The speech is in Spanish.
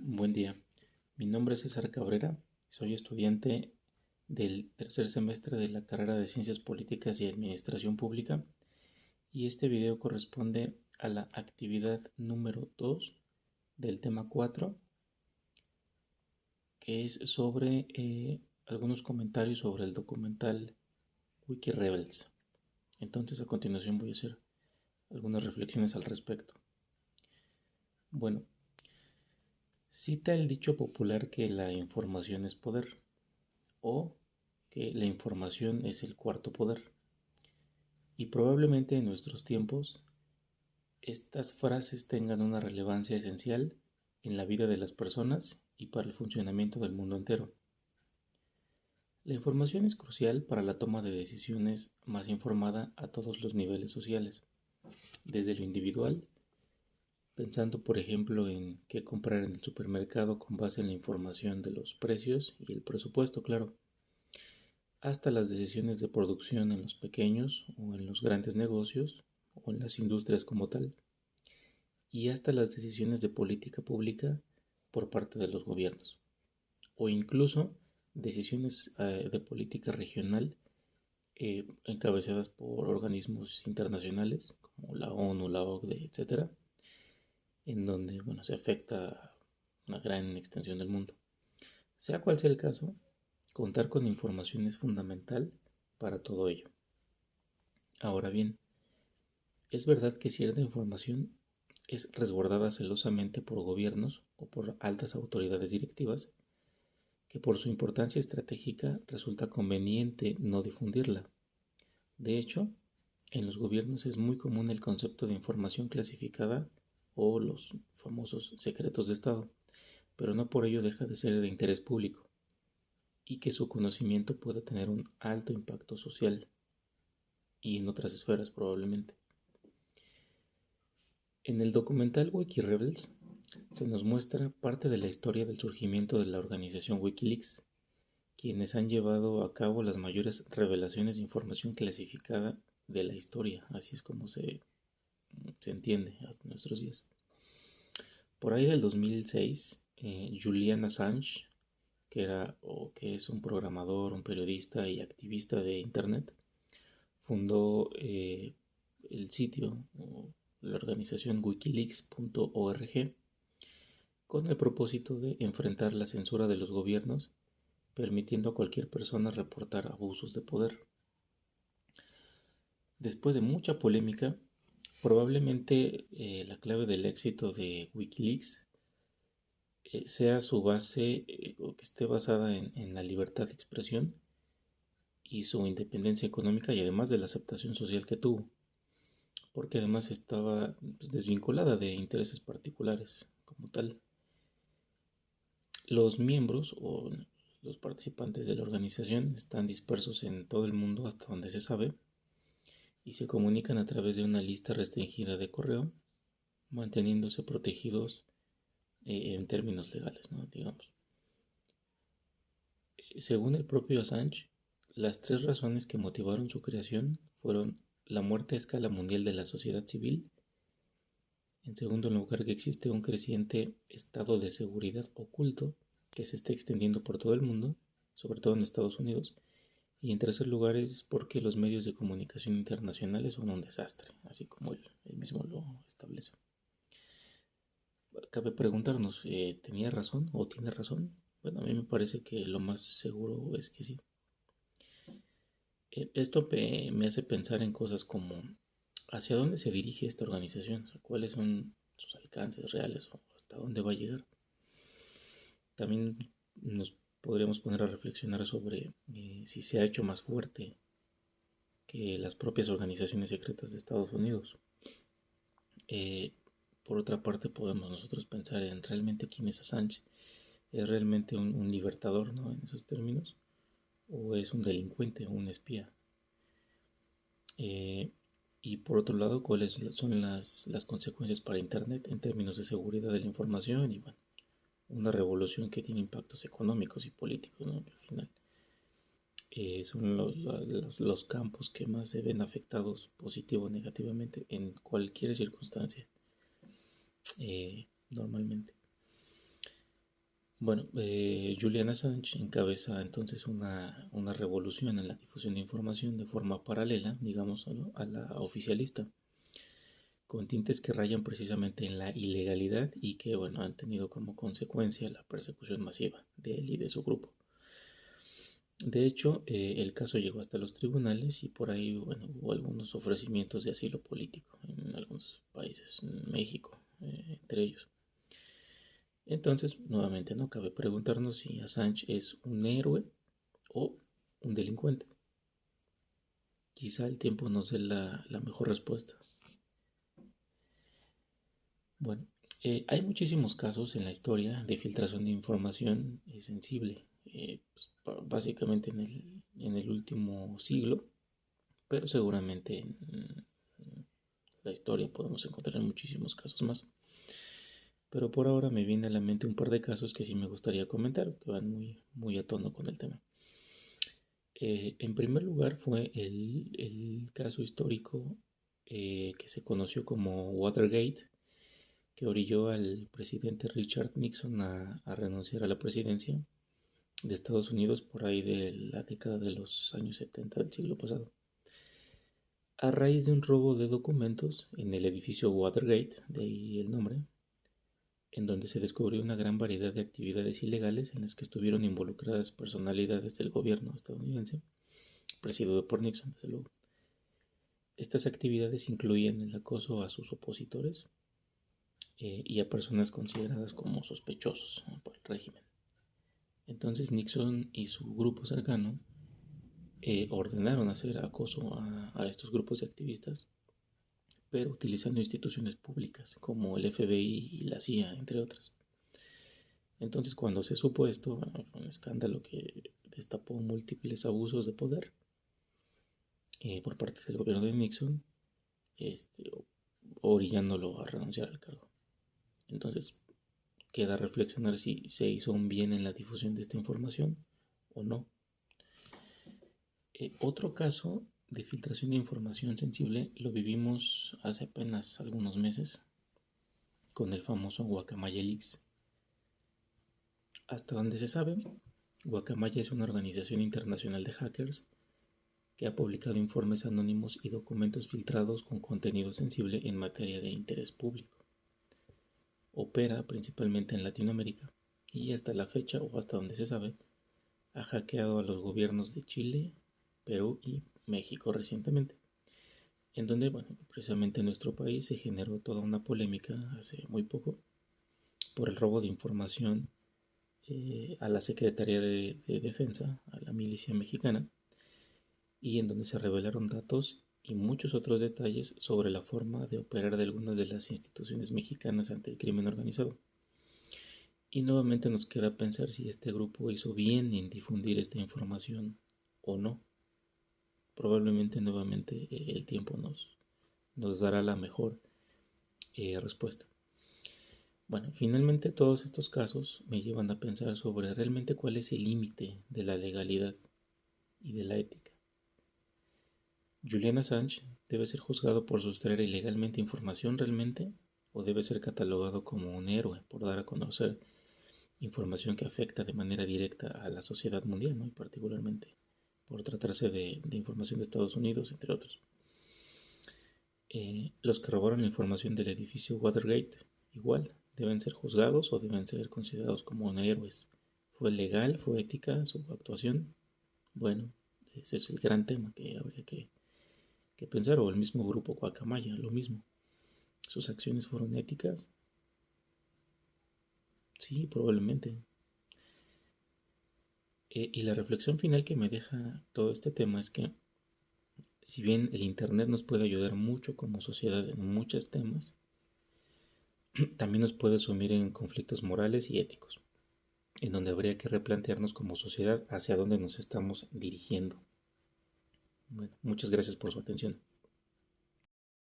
Buen día, mi nombre es César Cabrera, soy estudiante del tercer semestre de la carrera de Ciencias Políticas y Administración Pública y este video corresponde a la actividad número 2 del tema 4, que es sobre algunos comentarios sobre el documental Wikirebels. Entonces a continuación voy a hacer algunas reflexiones al respecto. Bueno, cita el dicho popular que la información es poder, o que la información es el cuarto poder. Y probablemente en nuestros tiempos estas frases tengan una relevancia esencial en la vida de las personas y para el funcionamiento del mundo entero. La información es crucial para la toma de decisiones más informada a todos los niveles sociales, desde lo individual, pensando por ejemplo en qué comprar en el supermercado con base en la información de los precios y el presupuesto, claro, hasta las decisiones de producción en los pequeños o en los grandes negocios o en las industrias como tal, y hasta las decisiones de política pública por parte de los gobiernos, o incluso decisiones de política regional encabezadas por organismos internacionales como la ONU, la OCDE, etcétera, en donde se afecta una gran extensión del mundo. Sea cual sea el caso, contar con información es fundamental para todo ello. Ahora bien, es verdad que cierta información es resguardada celosamente por gobiernos o por altas autoridades directivas, que por su importancia estratégica resulta conveniente no difundirla. De hecho, en los gobiernos es muy común el concepto de información clasificada o los famosos secretos de Estado, pero no por ello deja de ser de interés público y que su conocimiento puede tener un alto impacto social y en otras esferas probablemente. En el documental Wikirebels se nos muestra parte de la historia del surgimiento de la organización Wikileaks, quienes han llevado a cabo las mayores revelaciones de información clasificada de la historia, así es como se entiende hasta nuestros días. Por ahí del 2006, Julian Assange, que es un programador, un periodista y activista de Internet, fundó el sitio o la organización wikileaks.org con el propósito de enfrentar la censura de los gobiernos, permitiendo a cualquier persona reportar abusos de poder. Después de mucha polémica, probablemente la clave del éxito de Wikileaks sea su base o que esté basada en la libertad de expresión y su independencia económica y además de la aceptación social que tuvo, porque además estaba desvinculada de intereses particulares como tal. Los miembros o los participantes de la organización están dispersos en todo el mundo hasta donde se sabe y se comunican a través de una lista restringida de correo, manteniéndose protegidos en términos legales, ¿no? Digamos. Según el propio Assange, las tres razones que motivaron su creación fueron la muerte a escala mundial de la sociedad civil, en segundo lugar que existe un creciente estado de seguridad oculto que se está extendiendo por todo el mundo, sobre todo en Estados Unidos, y en tercer lugar es porque los medios de comunicación internacionales son un desastre, así como él mismo lo establece. Cabe preguntarnos, ¿tenía razón o tiene razón? Bueno, a mí me parece que lo más seguro es que sí. Esto me hace pensar en cosas como hacia dónde se dirige esta organización, o sea, cuáles son sus alcances reales o hasta dónde va a llegar. También nos podríamos poner a reflexionar sobre si se ha hecho más fuerte que las propias organizaciones secretas de Estados Unidos. Eh, por otra parte, podemos nosotros pensar en realmente quién es Assange. ¿Es realmente un libertador, ¿no? En esos términos? ¿O es un delincuente o un espía? Y por otro lado, ¿cuáles son las consecuencias para Internet en términos de seguridad de la información? Y bueno, una revolución que tiene impactos económicos y políticos, ¿no? Que al final son los campos que más se ven afectados positivo o negativamente en cualquier circunstancia, normalmente. Bueno, Julian Assange encabeza entonces una revolución en la difusión de información de forma paralela, digamos, ¿no?, a la oficialista, con tintes que rayan precisamente en la ilegalidad y que, bueno, han tenido como consecuencia la persecución masiva de él y de su grupo. De hecho, el caso llegó hasta los tribunales y por ahí, bueno, hubo algunos ofrecimientos de asilo político en algunos países, en México, entre ellos. Entonces, nuevamente, no cabe preguntarnos si Assange es un héroe o un delincuente. Quizá el tiempo nos dé la mejor respuesta. Bueno, hay muchísimos casos en la historia de filtración de información sensible, básicamente en el último siglo, pero seguramente en la historia podemos encontrar muchísimos casos más. Pero por ahora me viene a la mente un par de casos que sí me gustaría comentar, que van muy a tono con el tema. En primer lugar fue el caso histórico que se conoció como Watergate, que orilló al presidente Richard Nixon a renunciar a la presidencia de Estados Unidos por ahí de la década de los años 70 del siglo pasado. A raíz de un robo de documentos en el edificio Watergate, de ahí el nombre, en donde se descubrió una gran variedad de actividades ilegales en las que estuvieron involucradas personalidades del gobierno estadounidense, presidido por Nixon, desde luego. Estas actividades incluían el acoso a sus opositores y a personas consideradas como sospechosos por el régimen. Entonces Nixon y su grupo cercano ordenaron hacer acoso a estos grupos de activistas, pero utilizando instituciones públicas como el FBI y la CIA, entre otras. Entonces, cuando se supo esto, bueno, fue un escándalo que destapó múltiples abusos de poder por parte del gobierno de Nixon, orillándolo a renunciar al cargo. Entonces, queda reflexionar si se hizo un bien en la difusión de esta información o no. Otro caso de filtración de información sensible lo vivimos hace apenas algunos meses con el famoso Guacamaya Leaks. Hasta donde se sabe, Guacamaya es una organización internacional de hackers que ha publicado informes anónimos y documentos filtrados con contenido sensible en materia de interés público. Opera principalmente en Latinoamérica y hasta la fecha, o hasta donde se sabe, ha hackeado a los gobiernos de Chile, Perú y México recientemente, en donde, bueno, precisamente en nuestro país se generó toda una polémica hace muy poco por el robo de información a la Secretaría de Defensa, a la milicia mexicana, y en donde se revelaron datos y muchos otros detalles sobre la forma de operar de algunas de las instituciones mexicanas ante el crimen organizado. Y nuevamente nos queda pensar si este grupo hizo bien en difundir esta información o no. Probablemente nuevamente el tiempo nos dará la mejor respuesta. Bueno, finalmente todos estos casos me llevan a pensar sobre realmente cuál es el límite de la legalidad y de la ética. ¿Julian Assange debe ser juzgado por sustraer ilegalmente información realmente o debe ser catalogado como un héroe por dar a conocer información que afecta de manera directa a la sociedad mundial, ¿no?, y particularmente por tratarse de información de Estados Unidos, entre otros? Los que robaron la información del edificio Watergate, igual, ¿deben ser juzgados o deben ser considerados como héroes? ¿Fue legal? ¿Fue ética su actuación? Bueno, ese es el gran tema que habría que pensar. O el mismo grupo Guacamaya, lo mismo. ¿Sus acciones fueron éticas? Sí, probablemente. Y la reflexión final que me deja todo este tema es que si bien el Internet nos puede ayudar mucho como sociedad en muchos temas, también nos puede sumir en conflictos morales y éticos, en donde habría que replantearnos como sociedad hacia dónde nos estamos dirigiendo. Bueno, muchas gracias por su atención.